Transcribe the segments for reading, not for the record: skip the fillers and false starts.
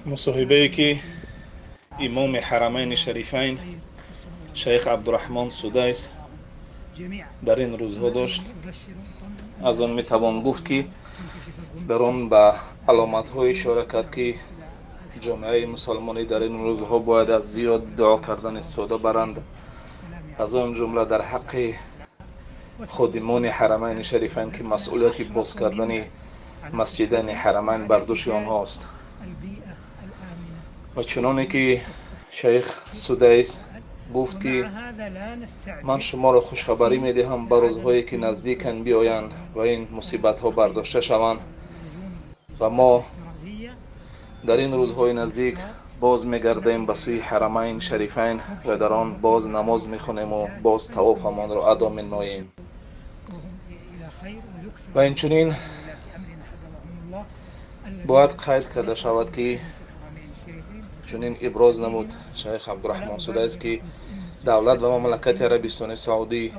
مصاحبه‌ای که امام حرمین شریفین شیخ عبدالرحمن سدیس در این روزها داشت، از آن میتوان گفت که در آن به علامت‌های اشاره کرد که جامعه مسلمانی در این روزها باید از زیاد دعا کردن استفاده برند. از آن جمله در حق خادمان حرمین شریفین که مسئولیت باز کردن مسجدین حرمین بر دوش آنهاست. و چنانه که شیخ سدیس گفت که من شما را خوشخبری میدهم به روزهایی که نزدیکن بیایند و این مصیبت ها برداشته شوند و ما در این روزهای نزدیک باز میگردیم به سوی حرمین شریفین و در آن باز نماز میخونیم و باز طواف همان را ادا می‌نماییم. و اینچنین باید قید کرده شود که چنین ابراز نمود شیخ عبدالرحمن سدیس که دولت و مملکت عربستان سعودی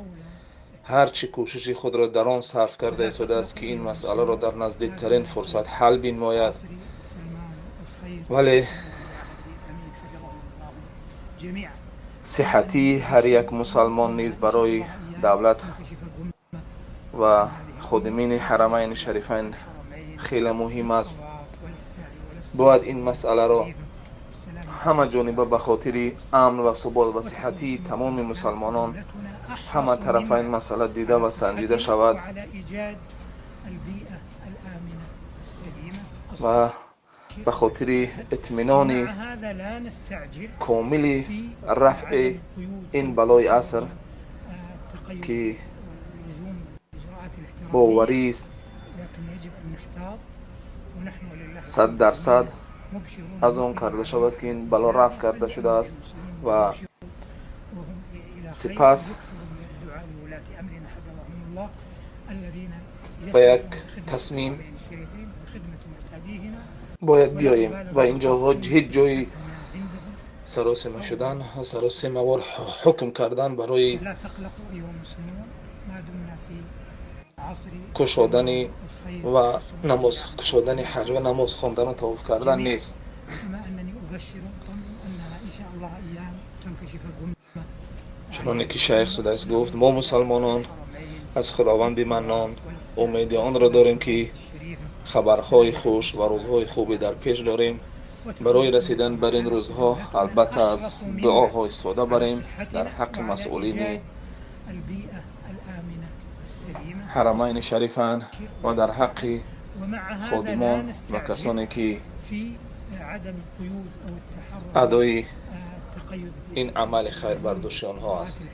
هرچی کوشش خود را در آن صرف کرده است که این مسئله را در نزدیکترین فرصت حل بنماید، ولی صحتی هر یک مسلمان نیز برای دولت و خادمین حرمین شریفین خیلی مهم است. باید این مسئله را همه جانبه به خاطر امن و ثبات و صحتی تمام مسلمانان همه طرفین مسئله دیده و سنجیده شود و به خاطر اطمینان کامل رفع این بلای عصر که باوری است 100% از آن کرده شود که این بلا رفع کرده شده است و سپس به یک تصمیم باید بیاییم و اینجا هیچ جای سراسیمه شدن و سراسیمه وار حکم کردن برای کشادن و نماز کشادن حج و نماز خواندن و طواف کردن نیست. چنانه که شیخ سدیس گفت ما مسلمانان از خداوند منان امید آن را داریم که خبرهای خوش و روزهای خوبی در پیش داریم. برای رسیدن بر این روزها البته از دعاها استفاده بریم در حق مسئولین حرمین شریفین و در حق خادمان و کسانی که ادای این عمل خیر بر دوش آنها است.